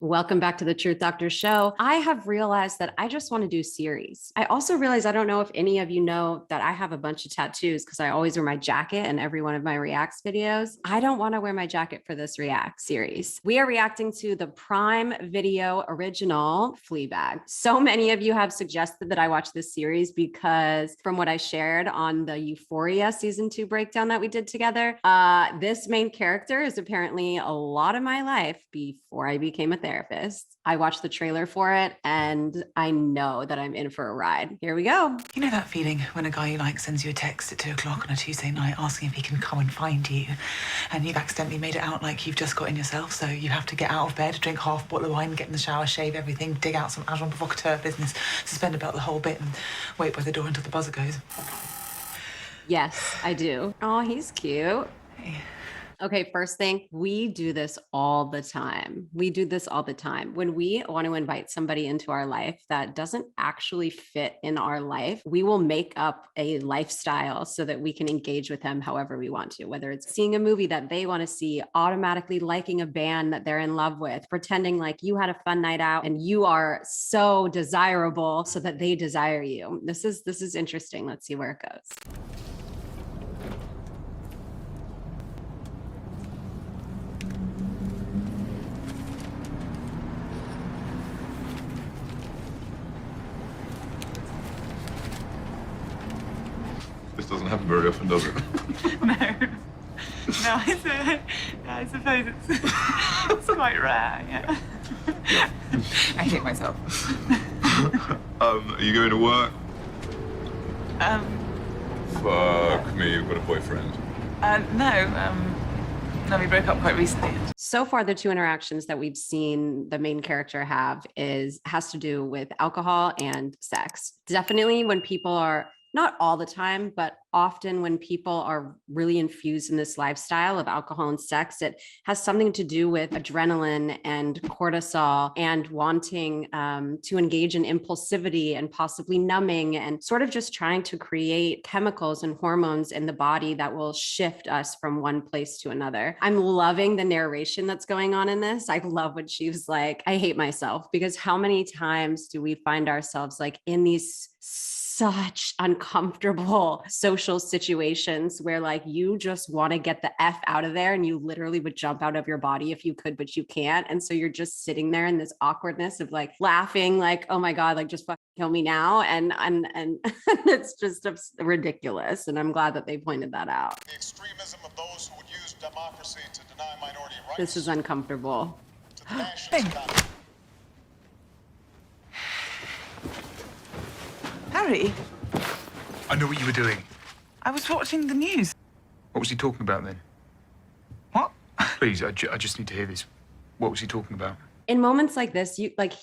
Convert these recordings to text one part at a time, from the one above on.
Welcome back to the Truth Doctor Show. I have realized that I just want to do series. I also realize, I don't know if any of you know that I have a bunch of tattoos because I always wear my jacket in every one of my Reacts videos. I don't want to wear my jacket for this React series. We are reacting to the Prime Video original Fleabag. So many of you have suggested that I watch this series because from what I shared on the Euphoria season 2 breakdown that we did together, this main character is apparently a lot of my life before I became a therapist. I watched the trailer for it and I know that I'm in for a ride. Here we go. You know that feeling when a guy you like sends you a text at 2 o'clock on a Tuesday night asking if he can come and find you, and you've accidentally made it out like you've just got in yourself, so you have to get out of bed, drink half a bottle of wine, get in the shower, shave everything, dig out some agent provocateur business, suspend about the whole bit, and wait by the door until the buzzer goes. Yes, I do. Oh, he's cute. Hey. Okay, first thing, we do this all the time. We do this all the time. When we want to invite somebody into our life that doesn't actually fit in our life, we will make up a lifestyle so that we can engage with them however we want to, whether it's seeing a movie that they want to see, automatically liking a band that they're in love with, pretending like you had a fun night out and you are so desirable so that they desire you. This is interesting. Let's see where it goes. This doesn't happen very often, does it? No. No, I suppose it's quite rare, yeah. I hate myself. Are you going to work? Um, Fuck me, you've got a boyfriend. no, we broke up quite recently. So far, the two interactions that we've seen the main character have has to do with alcohol and sex. Definitely when people are, not all the time, but often when people are really infused in this lifestyle of alcohol and sex, it has something to do with adrenaline and cortisol and wanting to engage in impulsivity and possibly numbing and sort of just trying to create chemicals and hormones in the body that will shift us from one place to another. I'm loving the narration that's going on in this. I love when she was like, I hate myself, because how many times do we find ourselves like in these such uncomfortable social situations where like you just want to get the F out of there and you literally would jump out of your body if you could, but you can't. And so you're just sitting there in this awkwardness of like laughing, like, oh my God, like just fucking kill me now. And it's just ridiculous. And I'm glad that they pointed that out. The extremism of those who would use democracy to deny minority rights. This is uncomfortable. To the nation's economy. Harry, I know what you were doing. I was watching the news. What was he talking about then? What? Please, I just need to hear this. What was he talking about? In moments like this,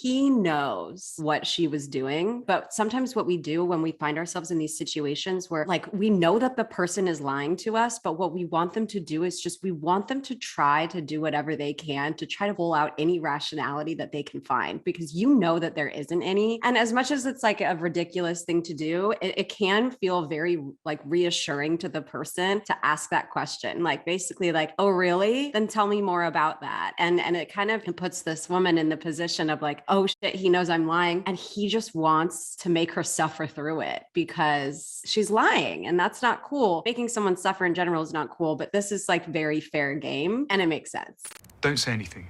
he knows what she was doing, but sometimes what we do when we find ourselves in these situations where like we know that the person is lying to us, but what we want them to do is just we want them to try to do whatever they can to try to pull out any rationality that they can find, because you know that there isn't any. And as much as it's like a ridiculous thing to do, it can feel very like reassuring to the person to ask that question, like basically like, oh really? Then tell me more about that. And it kind of puts this woman in the position of like, oh shit, he knows I'm lying. And he just wants to make her suffer through it because she's lying. And that's not cool. Making someone suffer in general is not cool, but this is like very fair game and it makes sense. Don't say anything.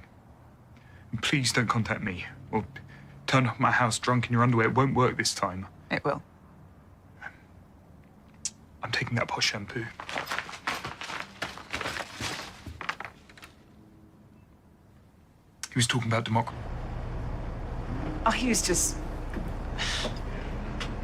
And please don't contact me or turn up at my house drunk in your underwear. It won't work this time. It will. I'm taking that posh shampoo. He was talking about democracy. Oh, he was just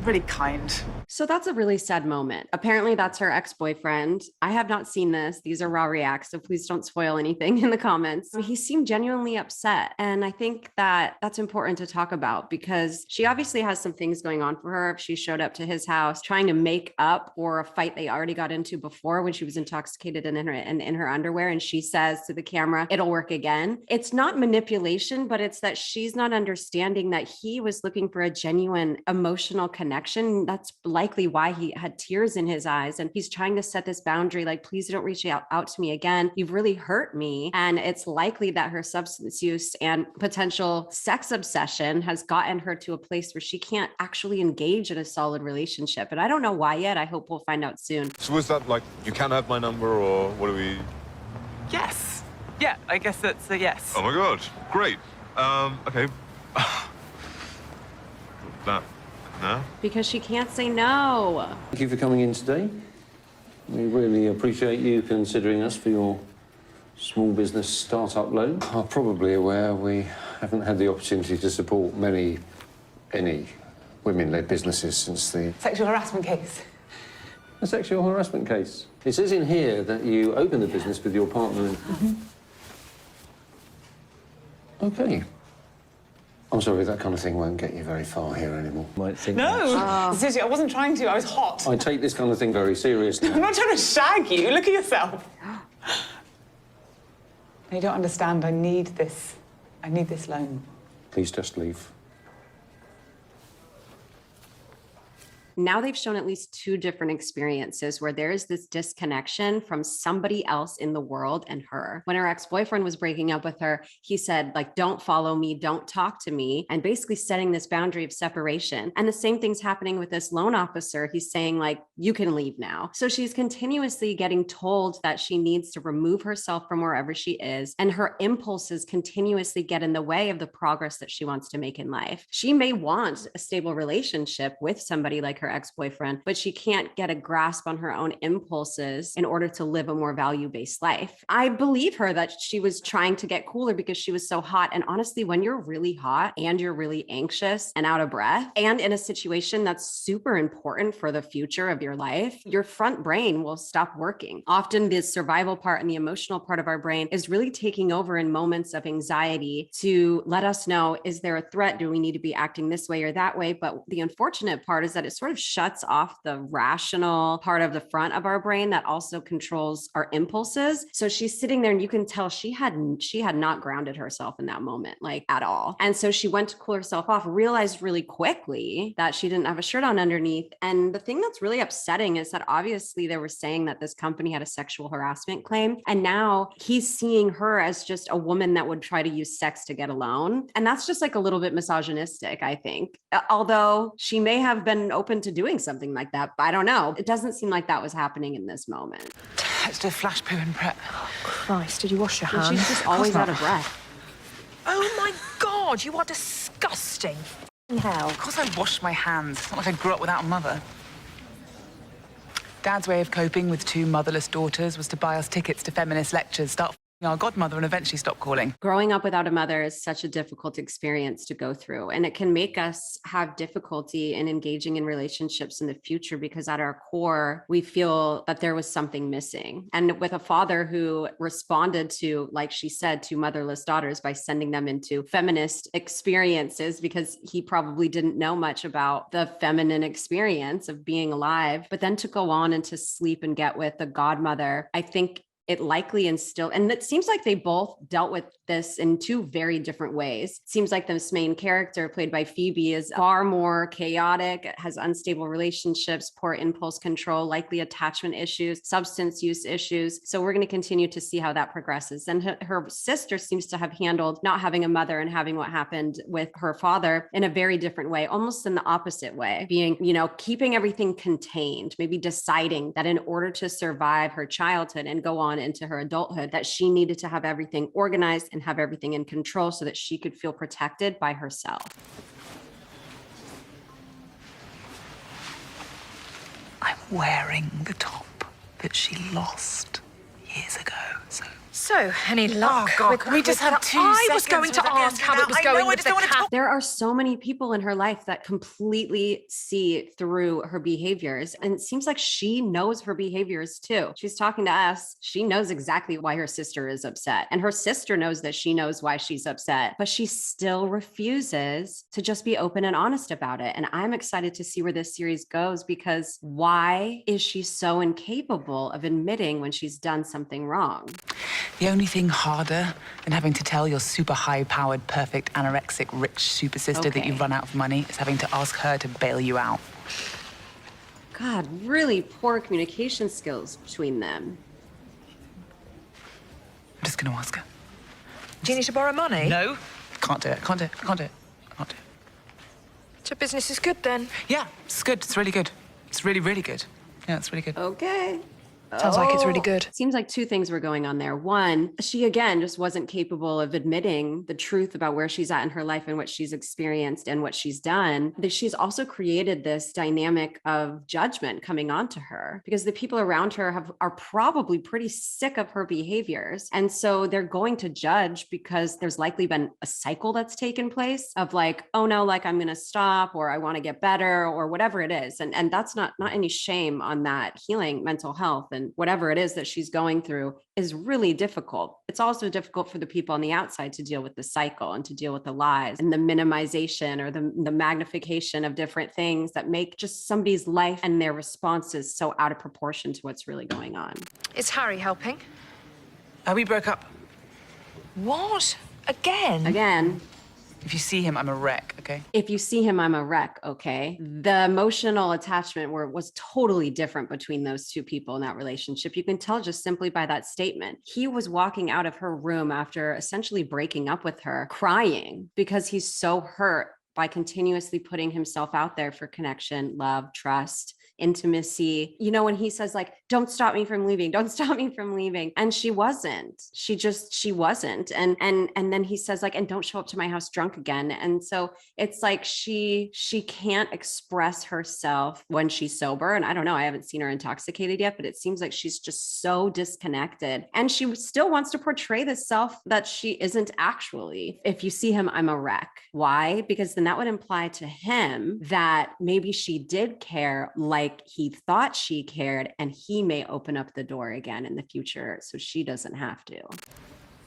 really kind. So that's a really sad moment. Apparently that's her ex-boyfriend. I have not seen this. These are raw reacts, so please don't spoil anything in the comments. He seemed genuinely upset. And I think that that's important to talk about because she obviously has some things going on for her. If she showed up to his house trying to make up for a fight they already got into before when she was intoxicated and in her underwear, and she says to the camera, it'll work again. It's not manipulation, but it's that she's not understanding that he was looking for a genuine emotional connection connection. That's likely why he had tears in his eyes. And he's trying to set this boundary, like, please don't reach out to me again. You've really hurt me. And it's likely that her substance use and potential sex obsession has gotten her to a place where she can't actually engage in a solid relationship. And I don't know why yet. I hope we'll find out soon. So was that like, you can have my number, or what do we... Yes. Yeah, I guess that's a yes. Oh my God, great. Okay. That now? Because she can't say no. Thank you for coming in today. We really appreciate you considering us for your small business startup loan. Are probably aware we haven't had the opportunity to support any women-led businesses since the... Sexual harassment case. A sexual harassment case. It says in here that you opened the business with your partner and... OK. I'm sorry, that kind of thing won't get you very far here anymore. Might think No! Seriously, I wasn't trying to. I was hot. I take this kind of thing very seriously. I'm not trying to shag you. Look at yourself. You don't understand. I need this. I need this loan. Please just leave. Now they've shown at least two different experiences where there is this disconnection from somebody else in the world and her. When her ex-boyfriend was breaking up with her, he said, like, don't follow me, don't talk to me, and basically setting this boundary of separation. And the same thing's happening with this loan officer. He's saying, like, you can leave now. So she's continuously getting told that she needs to remove herself from wherever she is, and her impulses continuously get in the way of the progress that she wants to make in life. She may want a stable relationship with somebody like her ex-boyfriend, but she can't get a grasp on her own impulses in order to live a more value-based life. I believe her that she was trying to get cooler because she was so hot. And honestly, when you're really hot and you're really anxious and out of breath and in a situation that's super important for the future of your life, your front brain will stop working. Often the survival part and the emotional part of our brain is really taking over in moments of anxiety to let us know, is there a threat? Do we need to be acting this way or that way? But the unfortunate part is that it sort of shuts off the rational part of the front of our brain that also controls our impulses. So she's sitting there and you can tell she had not grounded herself in that moment, like, at all. And so she went to cool herself off, realized really quickly that she didn't have a shirt on underneath. And the thing that's really upsetting is that obviously they were saying that this company had a sexual harassment claim. And now he's seeing her as just a woman that would try to use sex to get a loan. And that's just like a little bit misogynistic, I think. Although she may have been open to doing something like that, but I don't know. It doesn't seem like that was happening in this moment. Let's do a flash poo and prep. Christ, did you wash your hands? She's just always out of breath. Oh my God, you are disgusting. Hell. Of course I washed my hands. It's not like I grew up without a mother. Dad's way of coping with two motherless daughters was to buy us tickets to feminist lectures, start our godmother, and eventually stop calling. Growing up without a mother is such a difficult experience to go through, and it can make us have difficulty in engaging in relationships in the future because at our core, we feel that there was something missing. And with a father who responded to, like she said, to motherless daughters by sending them into feminist experiences because he probably didn't know much about the feminine experience of being alive, but then to go on and to sleep and get with a godmother, I think it likely instilled, and it seems like they both dealt with this in two very different ways. It seems like this main character played by Phoebe is far more chaotic, has unstable relationships, poor impulse control, likely attachment issues, substance use issues. So we're going to continue to see how that progresses. And her sister seems to have handled not having a mother and having what happened with her father in a very different way, almost in the opposite way, being, keeping everything contained, maybe deciding that in order to survive her childhood and go on into her adulthood, that she needed to have everything organized and have everything in control so that she could feel protected by herself. I'm wearing the top that she lost years ago, So, any luck? Oh, God, with- can we just with have the- 2 I was seconds going to without ask how it was I going know, I with just the don't want to cat. talk. There are so many people in her life that completely see through her behaviors. And it seems like she knows her behaviors too. She's talking to us. She knows exactly why her sister is upset. And her sister knows that she knows why she's upset, but she still refuses to just be open and honest about it. And I'm excited to see where this series goes because why is she so incapable of admitting when she's done something wrong? The only thing harder than having to tell your super high-powered, perfect, anorexic, rich super sister that Okay. you've run out of money is having to ask her to bail you out. God, really poor communication skills between them. I'm just going to ask her. Do you need to borrow money? No. Can't do it. Can't do it. Can't do it. Can't do it. So business is good then. Yeah, it's good. It's really good. It's really, really good. Yeah, it's really good. Okay. Sounds like it's really good. Seems like two things were going on there. One, she again just wasn't capable of admitting the truth about where she's at in her life and what she's experienced and what she's done. That she's also created this dynamic of judgment coming onto her because the people around her are probably pretty sick of her behaviors. And so they're going to judge because there's likely been a cycle that's taken place of like, oh no, like I'm going to stop or I want to get better or whatever it is. And that's not any shame on that. Healing mental health and whatever it is that she's going through is really difficult. It's also difficult for the people on the outside to deal with the cycle and to deal with the lies and the minimization or the magnification of different things that make just somebody's life and their responses so out of proportion to what's really going on. Is Harry helping? We broke up. What? Again? Again, If you see him, I'm a wreck, okay? if you see him, I'm a wreck, okay? The emotional attachment was totally different between those two people in that relationship. You can tell just simply by that statement. He was walking out of her room after essentially breaking up with her, crying because he's so hurt by continuously putting himself out there for connection, love, trust, intimacy. You know, when he says like, don't stop me from leaving, don't stop me from leaving. And she wasn't, she wasn't. And then he says like, and don't show up to my house drunk again. And so it's like, she can't express herself when she's sober. And I don't know, I haven't seen her intoxicated yet, but it seems like she's just so disconnected. And she still wants to portray this self that she isn't actually. If you see him, I'm a wreck. Why? Because then that would imply to him that maybe she did care like he thought she cared, and he may open up the door again in the future so she doesn't have to.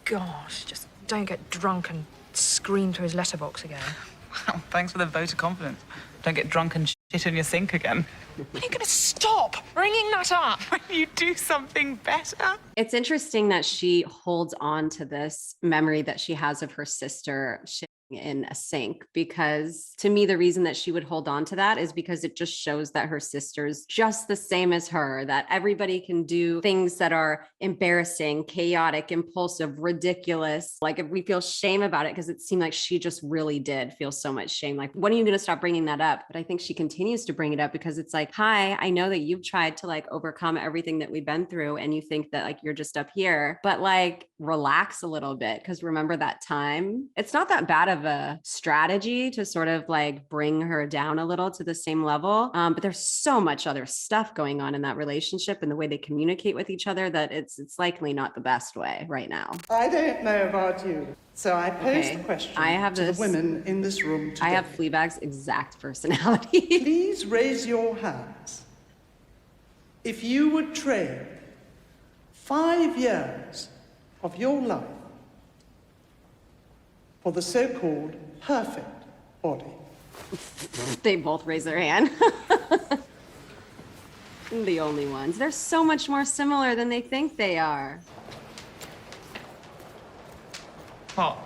Gosh, just don't get drunk and scream to his letterbox again. Wow, thanks for the vote of confidence. Don't get drunk and shit in your sink again. When are you going to stop bringing that up? When you do something better. It's interesting that she holds on to this memory that she has of her sister in a sink, because to me the reason that she would hold on to that is because it just shows that her sister's just the same as her, that everybody can do things that are embarrassing, chaotic, impulsive, ridiculous. Like if we feel shame about it, because it seemed like she just really did feel so much shame. Like, when are you going to stop bringing that up? But I think she continues to bring it up because it's like, hi, I know that you've tried to like overcome everything that we've been through and you think that like you're just up here, but like relax a little bit, because remember that time. It's not that bad of a strategy to sort of like bring her down a little to the same level. But there's so much other stuff going on in that relationship and the way they communicate with each other that it's likely not the best way right now. I don't know about you, so I pose the question I have to this, the women in this room today. I have Fleabag's exact personality. Please raise your hands if you would trade 5 years of your life for the so-called perfect body. They both raise their hand. The only ones. They're so much more similar than they think they are. What?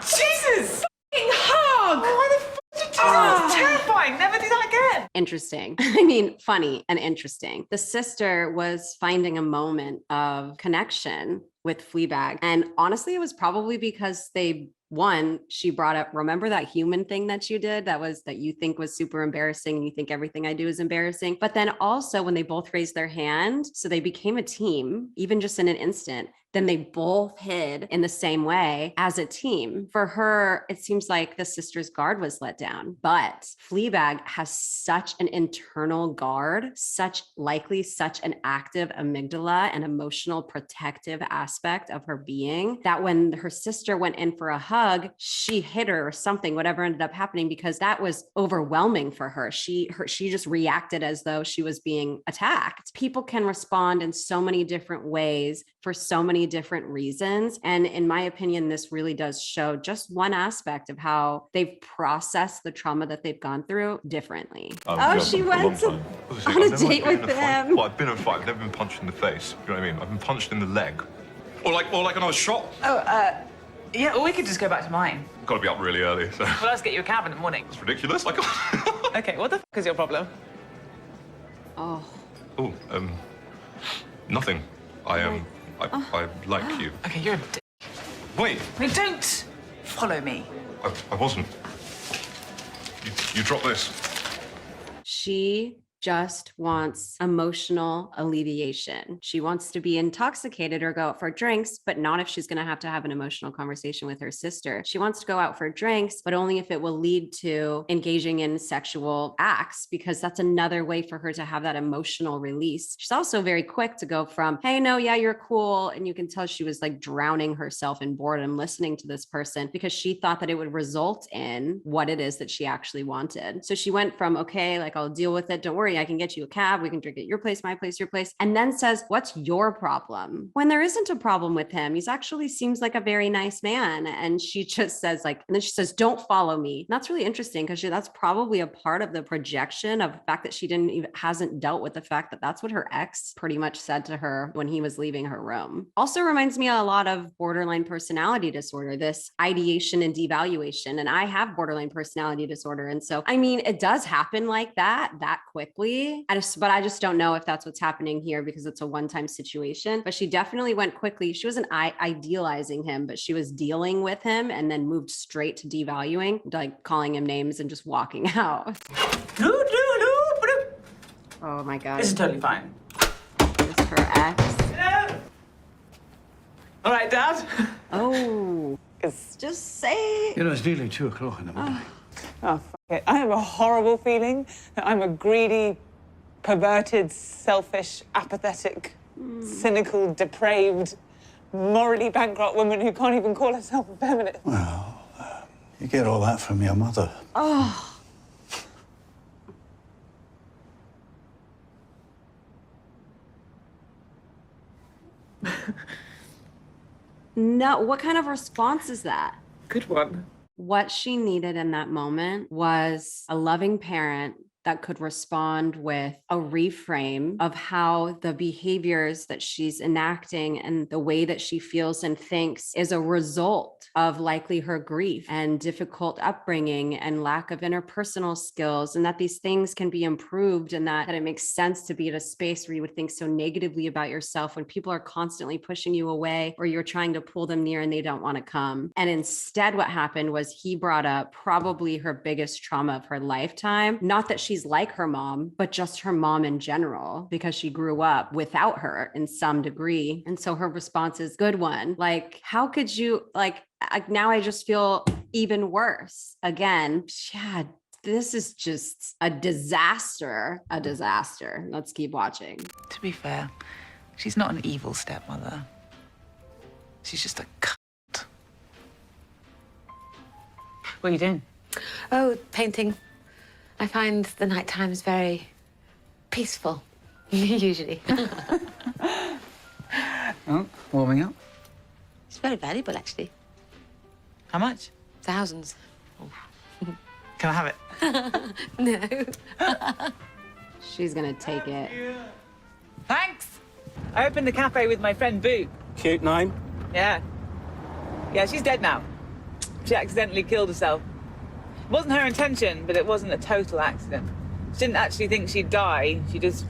Jesus! Hug! Why the f*** did you do that? It's terrifying. Never do that again. Interesting. I mean, funny and interesting. The sister was finding a moment of connection with Fleabag. And honestly, it was probably because she brought up, remember that human thing that you did that you think was super embarrassing and you think everything I do is embarrassing. But then also when they both raised their hand, so they became a team, even just in an instant, then they both hid in the same way as a team. For her, it seems like the sister's guard was let down, but Fleabag has such an internal guard, such an active amygdala and emotional protective aspect of her being, that when her sister went in for a hug, she hit her or something, whatever ended up happening, because that was overwhelming for her. She just reacted as though she was being attacked. People can respond in so many different ways for so many different reasons. And in my opinion, this really does show just one aspect of how they've processed the trauma that they've gone through differently. She went on a date with him. Well, I've been in a fight. I've never been punched in the face. You know what I mean? I've been punched in the leg. Or like when I was shot. Yeah, or we could just go back to mine. Got to be up really early, so Well, let's get you a cab in the morning. it's ridiculous. Like, Okay, what the f*** is your problem? Oh, oh, nothing. I like you. Okay, you're a dick. Wait, Wait, don't follow me. I wasn't. You drop this. she just wants emotional alleviation. She wants to be intoxicated or go out for drinks, but not if she's going to have an emotional conversation with her sister. She wants to go out for drinks, but only if it will lead to engaging in sexual acts, because that's another way for her to have that emotional release. She's also very quick to go from, hey, no, yeah, you're cool. And you can tell she was like drowning herself in boredom listening to this person because she thought that it would result in what it is that she actually wanted. So she went from, okay, like I'll deal with it. Don't worry, I can get you a cab. We can drink at your place, my place, your place. And then says, what's your problem? When there isn't a problem with him. He's actually seems like a very nice man. And she just says like, and then she says, don't follow me. And that's really interesting because that's probably a part of the projection of the fact that she hasn't dealt with the fact that that's what her ex pretty much said to her when he was leaving her room. Also reminds me a lot of borderline personality disorder, this ideation and devaluation. And I have borderline personality disorder. And so, I mean, it does happen like that quickly. But I just don't know if that's what's happening here because it's a one-time situation. But she definitely went quickly. She wasn't idealizing him, but she was dealing with him and then moved straight to devaluing, like calling him names and just walking out. Oh my God. This is totally fine. It's her ex. All right, Dad. Oh, just say. You know, it's nearly 2 o'clock in the morning. Oh, fuck it. I have a horrible feeling that I'm a greedy, perverted, selfish, apathetic, cynical, depraved, morally bankrupt woman who can't even call herself a feminist. Well, you get all that from your mother. Oh. No, what kind of response is that? Good one. What she needed in that moment was a loving parent that could respond with a reframe of how the behaviors that she's enacting and the way that she feels and thinks is a result of likely her grief and difficult upbringing and lack of interpersonal skills, and that these things can be improved, and that it makes sense to be at a space where you would think so negatively about yourself when people are constantly pushing you away or you're trying to pull them near and they don't want to come. And instead what happened was he brought up probably her biggest trauma of her lifetime. Not that she's like her mom, but just her mom in general, because she grew up without her in some degree. And so her response is, good one. Like, how could you, like, now I just feel even worse. Again, yeah, this is just a disaster. A disaster. Let's keep watching. To be fair, she's not an evil stepmother. She's just a cunt. What are you doing? Oh, painting. I find the night times very peaceful, usually. Oh, warming up? It's very valuable, actually. How much? Thousands. Can I have it? No. She's gonna take it. Thanks. I opened a cafe with my friend Boo. Cute name. Yeah. Yeah, she's dead now. She accidentally killed herself. It wasn't her intention, but it wasn't a total accident. She didn't actually think she'd die. She just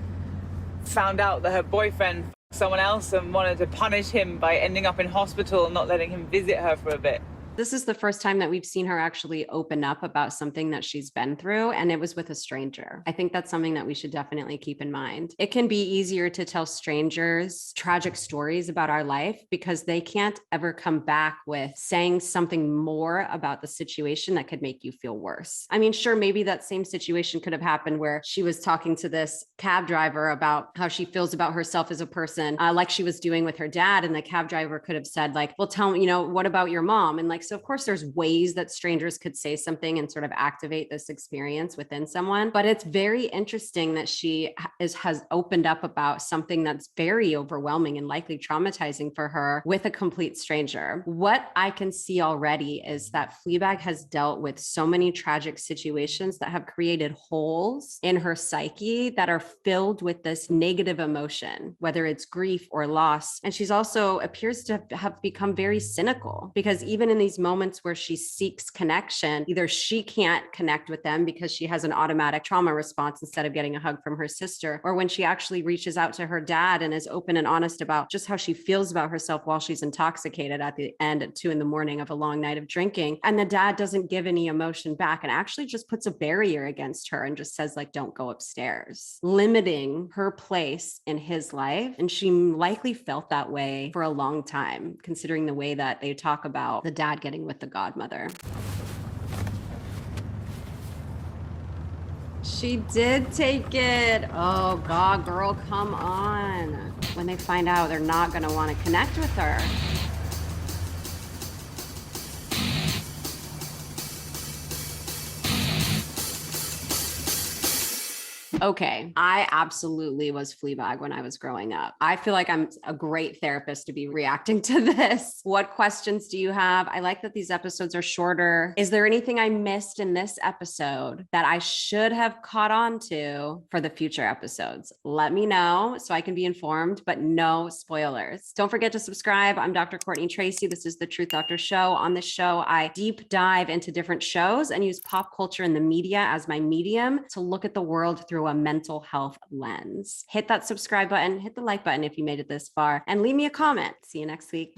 found out that her boyfriend f***ed someone else and wanted to punish him by ending up in hospital and not letting him visit her for a bit. This is the first time that we've seen her actually open up about something that she's been through, and it was with a stranger. I think that's something that we should definitely keep in mind. It can be easier to tell strangers tragic stories about our life because they can't ever come back with saying something more about the situation that could make you feel worse. I mean, sure, maybe that same situation could have happened where she was talking to this cab driver about how she feels about herself as a person, like she was doing with her dad, and the cab driver could have said like, well, tell me, what about your mom? And like, Like, so of course there's ways that strangers could say something and sort of activate this experience within someone, but it's very interesting that she has opened up about something that's very overwhelming and likely traumatizing for her with a complete stranger. What I can see already is that Fleabag has dealt with so many tragic situations that have created holes in her psyche that are filled with this negative emotion, whether it's grief or loss. And she's also appears to have become very cynical, because even in these moments where she seeks connection, either she can't connect with them because she has an automatic trauma response instead of getting a hug from her sister, or when she actually reaches out to her dad and is open and honest about just how she feels about herself while she's intoxicated at the end at 2 a.m. of a long night of drinking. And the dad doesn't give any emotion back and actually just puts a barrier against her and just says, like, don't go upstairs, limiting her place in his life. And she likely felt that way for a long time, considering the way that they talk about the dad getting with the godmother. She did take it. Oh God, girl, come on. When they find out, they're not gonna want to connect with her. Okay, I absolutely was Fleabag when I was growing up. I feel like I'm a great therapist to be reacting to this. What questions do you have? I like that these episodes are shorter. Is there anything I missed in this episode that I should have caught on to for the future episodes? Let me know so I can be informed, but no spoilers. Don't forget to subscribe. I'm Dr. Courtney Tracy. This is the Truth Doctor Show. On this show, I deep dive into different shows and use pop culture and the media as my medium to look at the world through a mental health lens. Hit that subscribe button, hit the like button if you made it this far, and leave me a comment. See you next week.